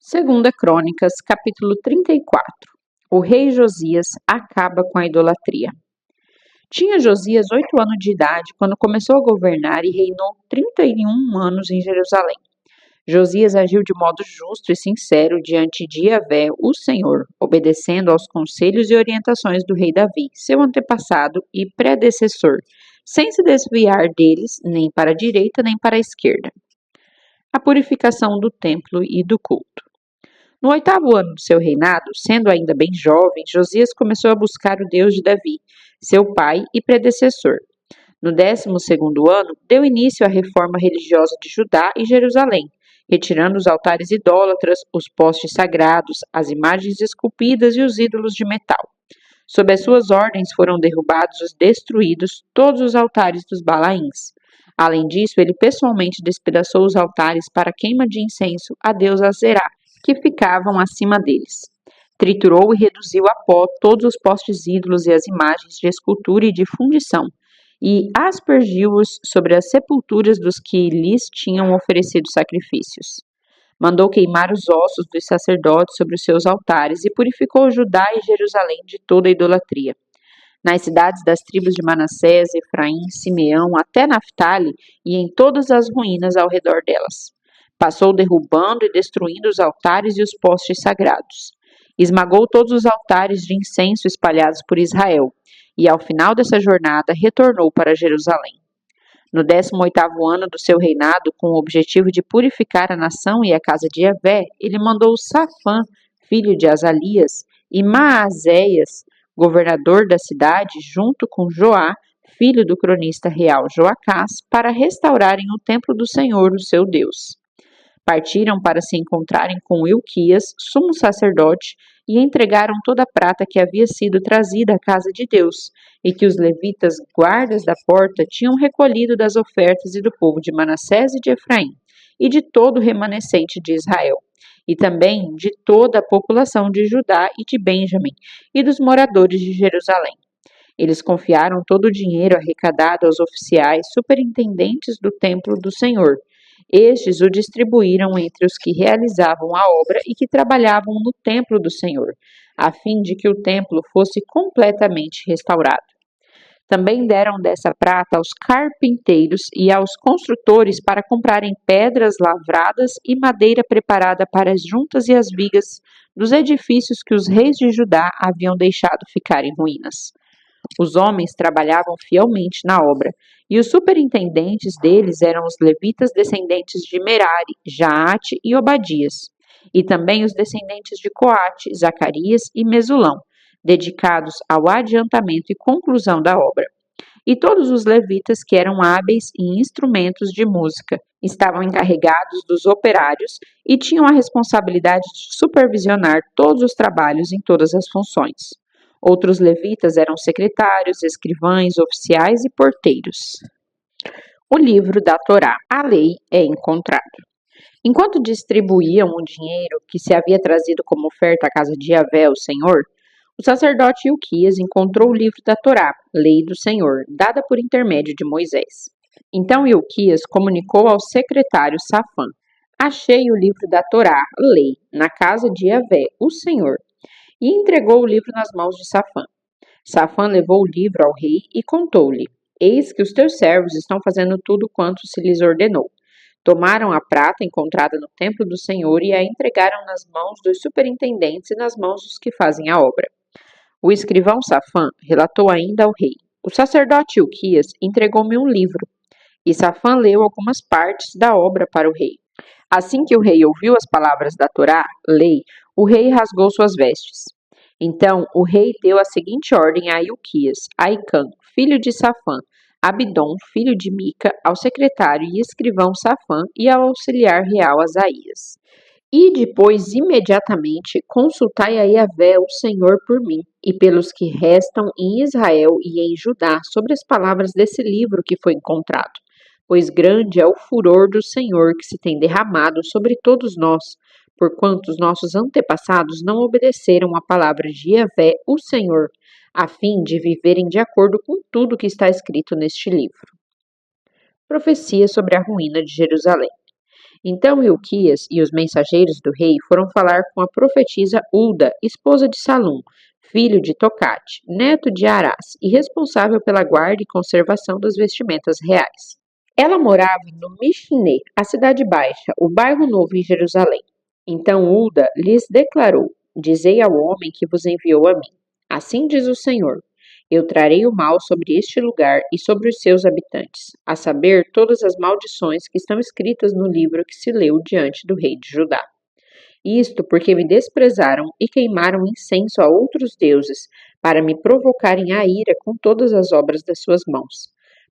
Segunda Crônicas, capítulo 34. O rei Josias acaba com a idolatria. Tinha Josias 8 anos de idade quando começou a governar e reinou 31 anos em Jerusalém. Josias agiu de modo justo e sincero diante de Yahvé, o Senhor, obedecendo aos conselhos e orientações do rei Davi, seu antepassado e predecessor, sem se desviar deles nem para a direita nem para a esquerda. A purificação do templo e do culto. No 8º ano do seu reinado, sendo ainda bem jovem, Josias começou a buscar o Deus de Davi, seu pai e predecessor. No 12º ano, deu início à reforma religiosa de Judá e Jerusalém, retirando os altares idólatras, os postes sagrados, as imagens esculpidas e os ídolos de metal. Sob as suas ordens foram derrubados e destruídos todos os altares dos Balaíns. Além disso, ele pessoalmente despedaçou os altares para queima de incenso a Deus Azerá, que ficavam acima deles. Triturou e reduziu a pó todos os postes ídolos e as imagens de escultura e de fundição, e aspergiu-os sobre as sepulturas dos que lhes tinham oferecido sacrifícios. Mandou queimar os ossos dos sacerdotes sobre os seus altares e purificou Judá e Jerusalém de toda a idolatria. Nas cidades das tribos de Manassés, Efraim, Simeão, até Naftali e em todas as ruínas ao redor delas. Passou derrubando e destruindo os altares e os postes sagrados. Esmagou todos os altares de incenso espalhados por Israel, e ao final dessa jornada retornou para Jerusalém. No 18º ano do seu reinado, com o objetivo de purificar a nação e a casa de Yahvé, ele mandou Safã, filho de Azalias, e Maazéias, governador da cidade, junto com Joá, filho do cronista real Joacás, para restaurarem o templo do Senhor, o seu Deus. Partiram para se encontrarem com Ilquias, sumo sacerdote, e entregaram toda a prata que havia sido trazida à casa de Deus, e que os levitas, guardas da porta, tinham recolhido das ofertas e do povo de Manassés e de Efraim, e de todo o remanescente de Israel, e também de toda a população de Judá e de Benjamim, e dos moradores de Jerusalém. Eles confiaram todo o dinheiro arrecadado aos oficiais superintendentes do templo do Senhor. Estes o distribuíram entre os que realizavam a obra e que trabalhavam no templo do Senhor, a fim de que o templo fosse completamente restaurado. Também deram dessa prata aos carpinteiros e aos construtores para comprarem pedras lavradas e madeira preparada para as juntas e as vigas dos edifícios que os reis de Judá haviam deixado ficar em ruínas. Os homens trabalhavam fielmente na obra, e os superintendentes deles eram os levitas descendentes de Merari, Jaate e Obadias, e também os descendentes de Coate, Zacarias e Mesulão, dedicados ao adiantamento e conclusão da obra. E todos os levitas que eram hábeis em instrumentos de música estavam encarregados dos operários e tinham a responsabilidade de supervisionar todos os trabalhos em todas as funções. Outros levitas eram secretários, escrivães, oficiais e porteiros. O livro da Torá, a lei, é encontrado. Enquanto distribuíam o dinheiro que se havia trazido como oferta à casa de Yahvé, o Senhor, o sacerdote Ilquias encontrou o livro da Torá, lei do Senhor, dada por intermédio de Moisés. Então Ilquias comunicou ao secretário Safã: achei o livro da Torá, lei, na casa de Yahvé, o Senhor, e entregou o livro nas mãos de Safã. Safã levou o livro ao rei e contou-lhe: eis que os teus servos estão fazendo tudo quanto se lhes ordenou. Tomaram a prata encontrada no templo do Senhor e a entregaram nas mãos dos superintendentes e nas mãos dos que fazem a obra. O escrivão Safã relatou ainda ao rei: o sacerdote Ilquias entregou-me um livro. E Safã leu algumas partes da obra para o rei. Assim que o rei ouviu as palavras da Torá, lei, o rei rasgou suas vestes. Então o rei deu a seguinte ordem a Ilquias, Aicã, filho de Safã, Abidom, filho de Mica, ao secretário e escrivão Safã e ao auxiliar real Asaías: e depois, imediatamente, consultai a Yahvé, o Senhor, por mim, e pelos que restam em Israel e em Judá, sobre as palavras desse livro que foi encontrado. Pois grande é o furor do Senhor que se tem derramado sobre todos nós, porquanto os nossos antepassados não obedeceram à palavra de Yahvé, o Senhor, a fim de viverem de acordo com tudo que está escrito neste livro. Profecia sobre a ruína de Jerusalém. Então Hilquias e os mensageiros do rei foram falar com a profetisa Hulda, esposa de Salum, filho de Tocate, neto de Arás, e responsável pela guarda e conservação das vestimentas reais. Ela morava no Mishné, a cidade baixa, o bairro novo em Jerusalém. Então Hulda lhes declarou: Dizei ao homem que vos enviou a mim. Assim diz o Senhor: Eu trarei o mal sobre este lugar e sobre os seus habitantes, a saber, todas as maldições que estão escritas no livro que se leu diante do rei de Judá. Isto porque me desprezaram e queimaram incenso a outros deuses, para me provocarem a ira com todas as obras das suas mãos.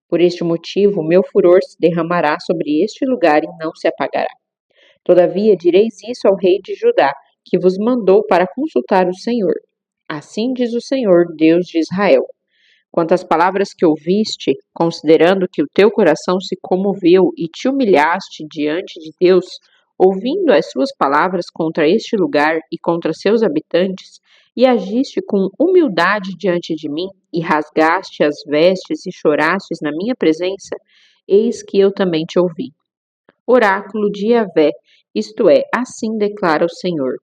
Por este motivo, meu furor se derramará sobre este lugar e não se apagará. Todavia, direis isso ao rei de Judá, que vos mandou para consultar o Senhor. Assim diz o Senhor, Deus de Israel. Quanto às palavras que ouviste, considerando que o teu coração se comoveu e te humilhaste diante de Deus, ouvindo as suas palavras contra este lugar e contra seus habitantes, e agiste com humildade diante de mim, e rasgaste as vestes e chorastes na minha presença, eis que eu também te ouvi. Oráculo de Yahvé, isto é, assim declara o Senhor.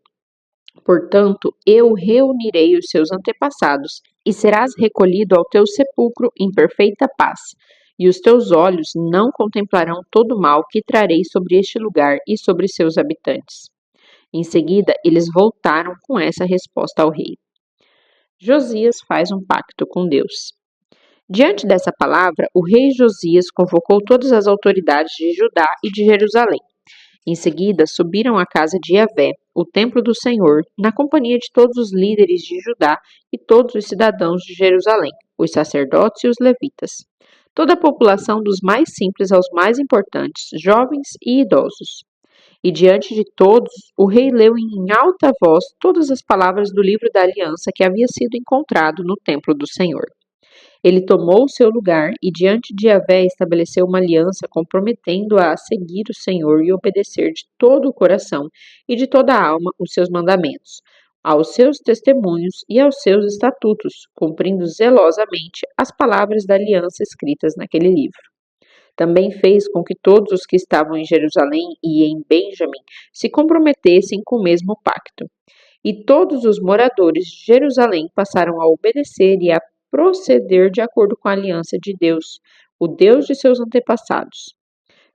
Portanto, eu reunirei os seus antepassados, e serás recolhido ao teu sepulcro em perfeita paz, e os teus olhos não contemplarão todo o mal que trarei sobre este lugar e sobre seus habitantes. Em seguida, eles voltaram com essa resposta ao rei. Josias faz um pacto com Deus. Diante dessa palavra, o rei Josias convocou todas as autoridades de Judá e de Jerusalém. Em seguida, subiram à casa de Yahvé, o templo do Senhor, na companhia de todos os líderes de Judá e todos os cidadãos de Jerusalém, os sacerdotes e os levitas. Toda a população, dos mais simples aos mais importantes, jovens e idosos. E diante de todos, o rei leu em alta voz todas as palavras do livro da aliança que havia sido encontrado no templo do Senhor. Ele tomou o seu lugar e diante de Yahvé estabeleceu uma aliança comprometendo-a a seguir o Senhor e obedecer de todo o coração e de toda a alma os seus mandamentos, aos seus testemunhos e aos seus estatutos, cumprindo zelosamente as palavras da aliança escritas naquele livro. Também fez com que todos os que estavam em Jerusalém e em Benjamim se comprometessem com o mesmo pacto. E todos os moradores de Jerusalém passaram a obedecer e a proceder de acordo com a aliança de Deus, o Deus de seus antepassados.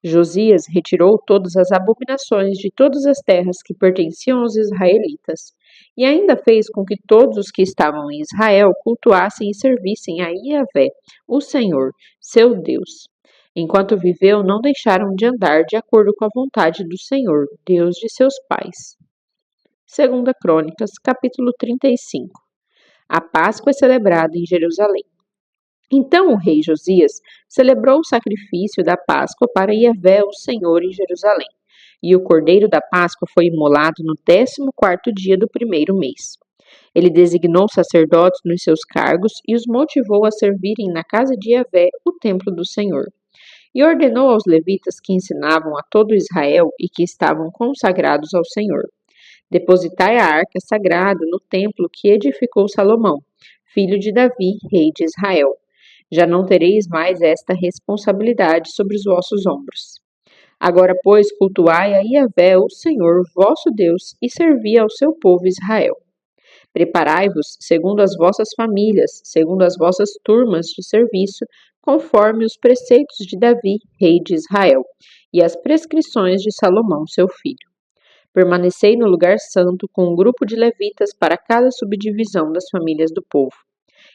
Josias retirou todas as abominações de todas as terras que pertenciam aos israelitas, e ainda fez com que todos os que estavam em Israel cultuassem e servissem a Yahvé, o Senhor, seu Deus. Enquanto viveu, não deixaram de andar de acordo com a vontade do Senhor, Deus de seus pais. 2 Crônicas, capítulo 35. A Páscoa é celebrada em Jerusalém. Então o rei Josias celebrou o sacrifício da Páscoa para Yahvé, o Senhor, em Jerusalém. E o cordeiro da Páscoa foi imolado no 14º dia do primeiro mês. Ele designou sacerdotes nos seus cargos e os motivou a servirem na casa de Yahvé, o templo do Senhor. E ordenou aos levitas que ensinavam a todo Israel e que estavam consagrados ao Senhor: Depositai a arca sagrada no templo que edificou Salomão, filho de Davi, rei de Israel. Já não tereis mais esta responsabilidade sobre os vossos ombros. Agora, pois, cultuai a Yahvé, o Senhor, vosso Deus, e servi ao seu povo Israel. Preparai-vos segundo as vossas famílias, segundo as vossas turmas de serviço, conforme os preceitos de Davi, rei de Israel, e as prescrições de Salomão, seu filho. Permanecei no lugar santo com um grupo de levitas para cada subdivisão das famílias do povo.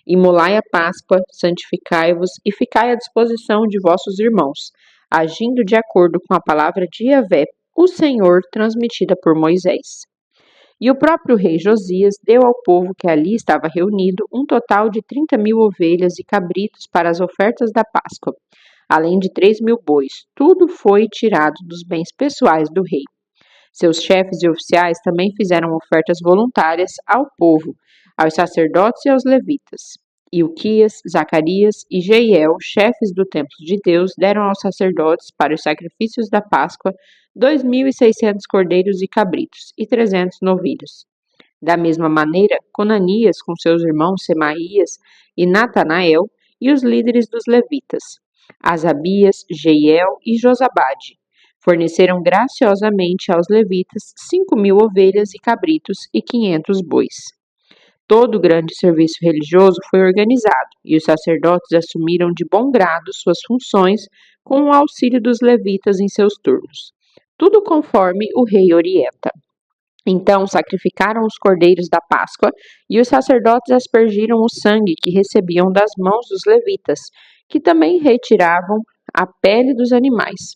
Imolai a Páscoa, santificai-vos e ficai à disposição de vossos irmãos, agindo de acordo com a palavra de Yahvé, o Senhor, transmitida por Moisés. E o próprio rei Josias deu ao povo que ali estava reunido um total de 30.000 ovelhas e cabritos para as ofertas da Páscoa, além de 3.000 bois. Tudo foi tirado dos bens pessoais do rei. Seus chefes e oficiais também fizeram ofertas voluntárias ao povo, aos sacerdotes e aos levitas. Ilquias, Zacarias e Jeiel, chefes do templo de Deus, deram aos sacerdotes, para os sacrifícios da Páscoa, 2.600 cordeiros e cabritos e 300 novilhos. Da mesma maneira, Conanias, com seus irmãos Semaías e Natanael, e os líderes dos levitas, Asabias, Jeiel e Josabade, Forneceram graciosamente aos levitas 5.000 ovelhas e cabritos e 500 bois. Todo o grande serviço religioso foi organizado e os sacerdotes assumiram de bom grado suas funções com o auxílio dos levitas em seus turnos. Tudo conforme o rei orienta. Então sacrificaram os cordeiros da Páscoa e os sacerdotes aspergiram o sangue que recebiam das mãos dos levitas, que também retiravam a pele dos animais.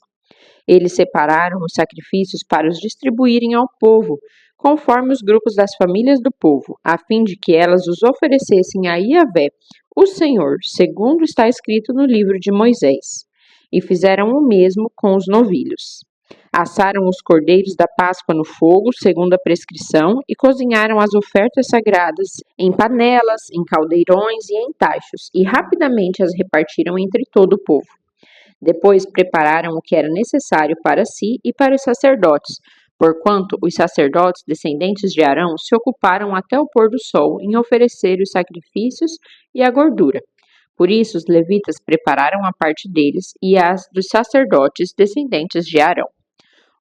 Eles separaram os sacrifícios para os distribuírem ao povo, conforme os grupos das famílias do povo, a fim de que elas os oferecessem a Yahvé, o Senhor, segundo está escrito no livro de Moisés. E fizeram o mesmo com os novilhos. Assaram os cordeiros da Páscoa no fogo, segundo a prescrição, e cozinharam as ofertas sagradas em panelas, em caldeirões e em tachos, e rapidamente as repartiram entre todo o povo. Depois prepararam o que era necessário para si e para os sacerdotes, porquanto os sacerdotes descendentes de Arão se ocuparam até o pôr do sol em oferecer os sacrifícios e a gordura. Por isso os levitas prepararam a parte deles e as dos sacerdotes descendentes de Arão.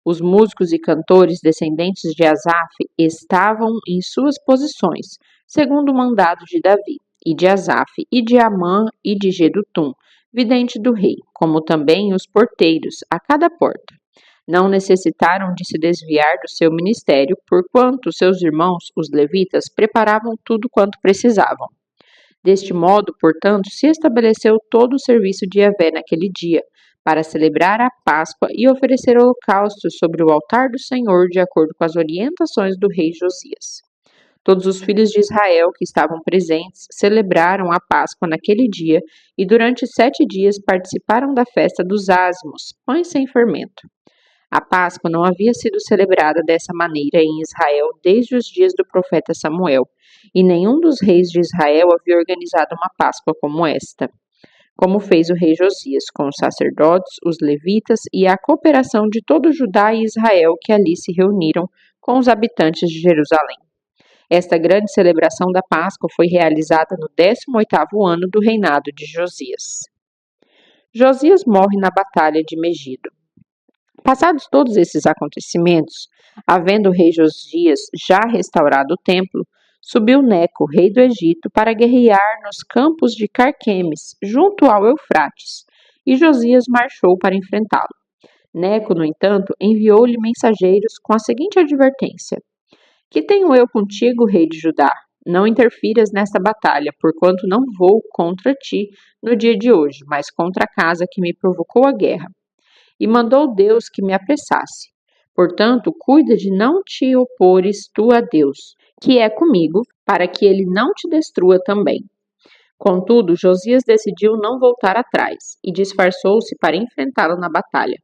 Os músicos e cantores descendentes de Asaf estavam em suas posições, segundo o mandado de Davi, e de Asaf, e de Amã, e de Jedutum, vidente do rei, como também os porteiros, a cada porta. Não necessitaram de se desviar do seu ministério, porquanto seus irmãos, os levitas, preparavam tudo quanto precisavam. Deste modo, portanto, se estabeleceu todo o serviço de Yahvé naquele dia, para celebrar a Páscoa e oferecer holocaustos sobre o altar do Senhor, de acordo com as orientações do rei Josias. Todos os filhos de Israel que estavam presentes celebraram a Páscoa naquele dia e durante 7 dias participaram da festa dos ázimos, pães sem fermento. A Páscoa não havia sido celebrada dessa maneira em Israel desde os dias do profeta Samuel, e nenhum dos reis de Israel havia organizado uma Páscoa como esta, como fez o rei Josias, com os sacerdotes, os levitas e a cooperação de todo Judá e Israel que ali se reuniram com os habitantes de Jerusalém. Esta grande celebração da Páscoa foi realizada no 18º ano do reinado de Josias. Josias morre na batalha de Megido. Passados todos esses acontecimentos, havendo o rei Josias já restaurado o templo, subiu Neco, rei do Egito, para guerrear nos campos de Carquemes, junto ao Eufrates, e Josias marchou para enfrentá-lo. Neco, no entanto, enviou-lhe mensageiros com a seguinte advertência: Que tenho eu contigo, rei de Judá? Não interfiras nesta batalha, porquanto não vou contra ti no dia de hoje, mas contra a casa que me provocou a guerra. E mandou Deus que me apressasse. Portanto, cuida de não te opores tu a Deus, que é comigo, para que ele não te destrua também. Contudo, Josias decidiu não voltar atrás e disfarçou-se para enfrentá-lo na batalha.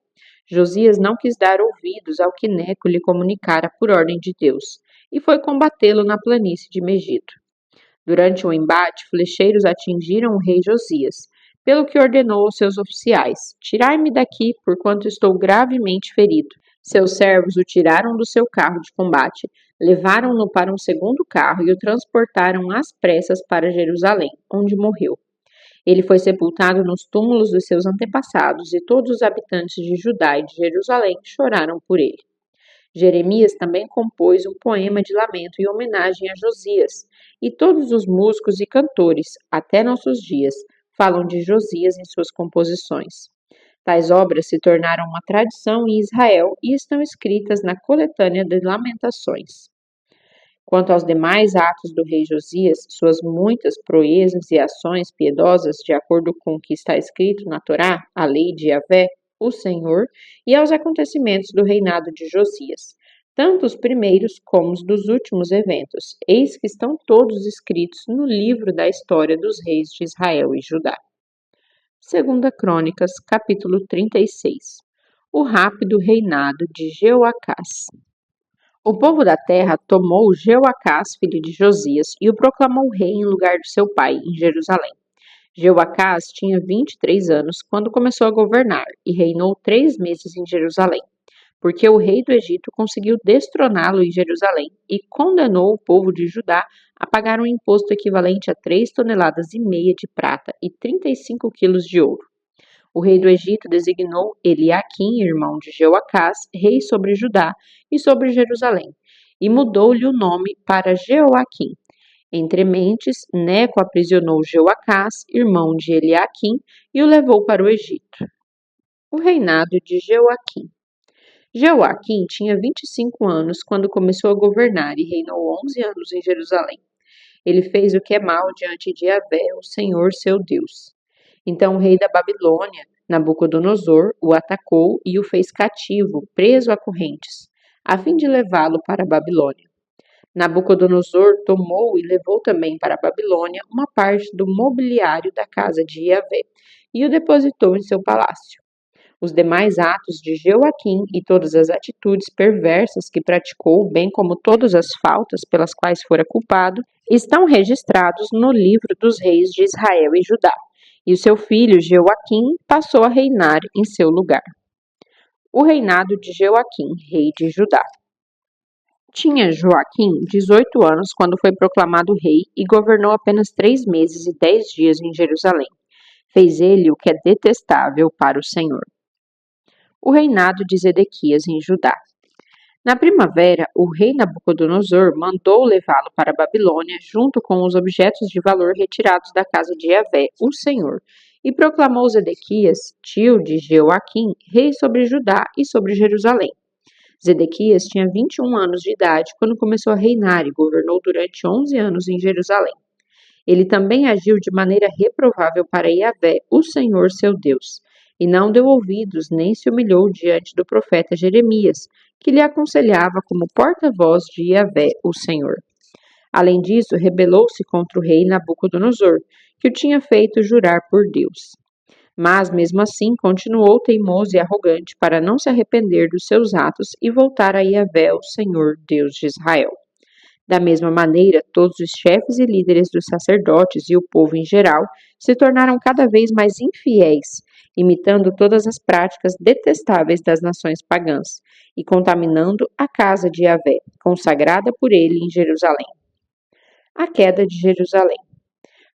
Josias não quis dar ouvidos ao que Neco lhe comunicara por ordem de Deus, e foi combatê-lo na planície de Megido. Durante o embate, flecheiros atingiram o rei Josias, pelo que ordenou aos seus oficiais: Tirai-me daqui, porquanto estou gravemente ferido. Seus servos o tiraram do seu carro de combate, levaram-no para um segundo carro e o transportaram às pressas para Jerusalém, onde morreu. Ele foi sepultado nos túmulos dos seus antepassados, e todos os habitantes de Judá e de Jerusalém choraram por ele. Jeremias também compôs um poema de lamento em homenagem a Josias, e todos os músicos e cantores, até nossos dias, falam de Josias em suas composições. Tais obras se tornaram uma tradição em Israel e estão escritas na coletânea de Lamentações. Quanto aos demais atos do rei Josias, suas muitas proezas e ações piedosas, de acordo com o que está escrito na Torá, a lei de Yahvé, o Senhor, e aos acontecimentos do reinado de Josias, tanto os primeiros como os dos últimos eventos, eis que estão todos escritos no livro da história dos reis de Israel e Judá. 2 Crônicas, capítulo 36. O rápido reinado de Jeoacás. O povo da terra tomou Jeoacás, filho de Josias, e o proclamou rei em lugar de seu pai, em Jerusalém. Jeoacás tinha 23 anos quando começou a governar, e reinou 3 meses em Jerusalém, porque o rei do Egito conseguiu destroná-lo em Jerusalém e condenou o povo de Judá a pagar um imposto equivalente a 3,5 toneladas de prata e 35 quilos de ouro. O rei do Egito designou Eliaquim, irmão de Jeoacás, rei sobre Judá e sobre Jerusalém, e mudou-lhe o nome para Jeoaquim. Entre mentes, Neco aprisionou Jeoacás, irmão de Eliaquim, e o levou para o Egito. O reinado de Jeoaquim. Jeoaquim tinha 25 anos quando começou a governar e reinou 11 anos em Jerusalém. Ele fez o que é mal diante de Yahvé, o Senhor seu Deus. Então o rei da Babilônia, Nabucodonosor, o atacou e o fez cativo, preso a correntes, a fim de levá-lo para a Babilônia. Nabucodonosor tomou e levou também para a Babilônia uma parte do mobiliário da casa de Yahvé e o depositou em seu palácio. Os demais atos de Jeoaquim e todas as atitudes perversas que praticou, bem como todas as faltas pelas quais fora culpado, estão registrados no livro dos reis de Israel e Judá. E o seu filho Jeoaquim passou a reinar em seu lugar. O reinado de Jeoaquim, rei de Judá. Tinha Joaquim 18 anos quando foi proclamado rei e governou apenas 3 meses e 10 dias em Jerusalém. Fez ele o que é detestável para o Senhor. O reinado de Zedequias em Judá. Na primavera, o rei Nabucodonosor mandou levá-lo para a Babilônia junto com os objetos de valor retirados da casa de Yahvé, o Senhor, e proclamou Zedequias, tio de Jeoaquim, rei sobre Judá e sobre Jerusalém. Zedequias tinha 21 anos de idade quando começou a reinar e governou durante 11 anos em Jerusalém. Ele também agiu de maneira reprovável para Yahvé, o Senhor seu Deus, e não deu ouvidos nem se humilhou diante do profeta Jeremias, que lhe aconselhava como porta-voz de Yahvé, o Senhor. Além disso, rebelou-se contra o rei Nabucodonosor, que o tinha feito jurar por Deus. Mas, mesmo assim, continuou teimoso e arrogante para não se arrepender dos seus atos e voltar a Yahvé, o Senhor, Deus de Israel. Da mesma maneira, todos os chefes e líderes dos sacerdotes e o povo em geral se tornaram cada vez mais infiéis, imitando todas as práticas detestáveis das nações pagãs e contaminando a casa de Yahvé, consagrada por ele em Jerusalém. A queda de Jerusalém.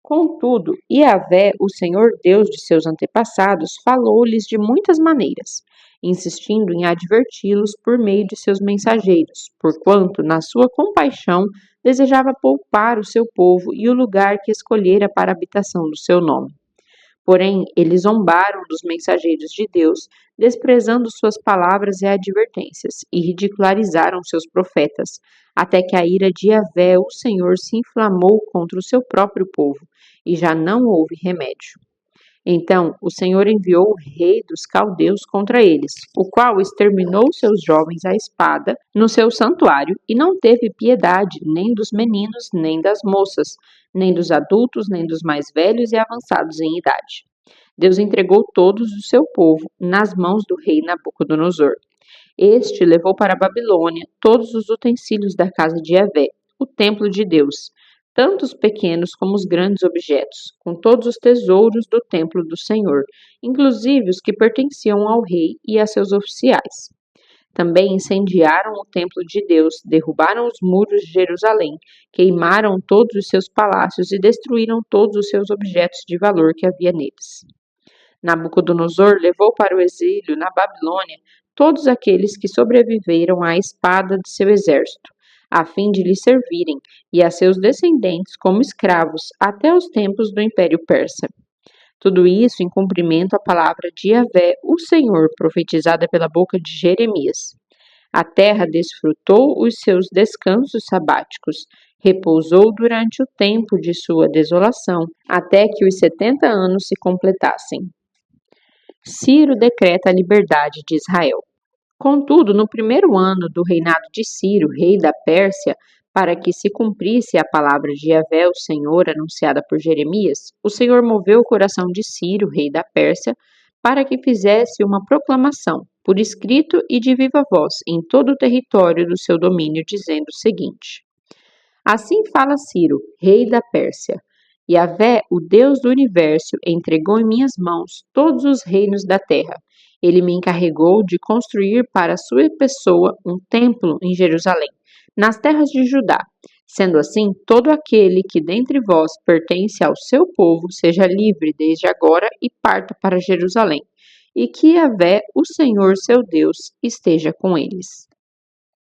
Contudo, Yahvé, o Senhor Deus de seus antepassados, falou-lhes de muitas maneiras, insistindo em adverti-los por meio de seus mensageiros, porquanto, na sua compaixão, desejava poupar o seu povo e o lugar que escolhera para a habitação do seu nome. Porém, eles zombaram dos mensageiros de Deus, desprezando suas palavras e advertências, e ridicularizaram seus profetas, até que a ira de Yahvé, o Senhor, se inflamou contra o seu próprio povo, e já não houve remédio. Então o Senhor enviou o rei dos caldeus contra eles, o qual exterminou seus jovens à espada no seu santuário e não teve piedade nem dos meninos, nem das moças, nem dos adultos, nem dos mais velhos e avançados em idade. Deus entregou todos o seu povo nas mãos do rei Nabucodonosor. Este levou para a Babilônia todos os utensílios da casa de Yahvé, o templo de Deus, tanto os pequenos como os grandes objetos, com todos os tesouros do templo do Senhor, inclusive os que pertenciam ao rei e a seus oficiais. Também incendiaram o templo de Deus, derrubaram os muros de Jerusalém, queimaram todos os seus palácios e destruíram todos os seus objetos de valor que havia neles. Nabucodonosor levou para o exílio na Babilônia todos aqueles que sobreviveram à espada de seu exército, a fim de lhe servirem, e a seus descendentes como escravos, até os tempos do Império Persa. Tudo isso em cumprimento à palavra de Yahvé, o Senhor, profetizada pela boca de Jeremias. A terra desfrutou os seus descansos sabáticos, repousou durante o tempo de sua desolação, até que os 70 anos se completassem. Ciro decreta a liberdade de Israel. Contudo, no primeiro ano do reinado de Ciro, rei da Pérsia, para que se cumprisse a palavra de Yahvé, o Senhor, anunciada por Jeremias, o Senhor moveu o coração de Ciro, rei da Pérsia, para que fizesse uma proclamação, por escrito e de viva voz, em todo o território do seu domínio, dizendo o seguinte: Assim fala Ciro, rei da Pérsia: Yahvé, o Deus do universo, entregou em minhas mãos todos os reinos da terra. Ele me encarregou de construir para sua pessoa um templo em Jerusalém, nas terras de Judá. Sendo assim, todo aquele que dentre vós pertence ao seu povo seja livre desde agora e parta para Jerusalém, e que Yahvé, o Senhor seu Deus, esteja com eles.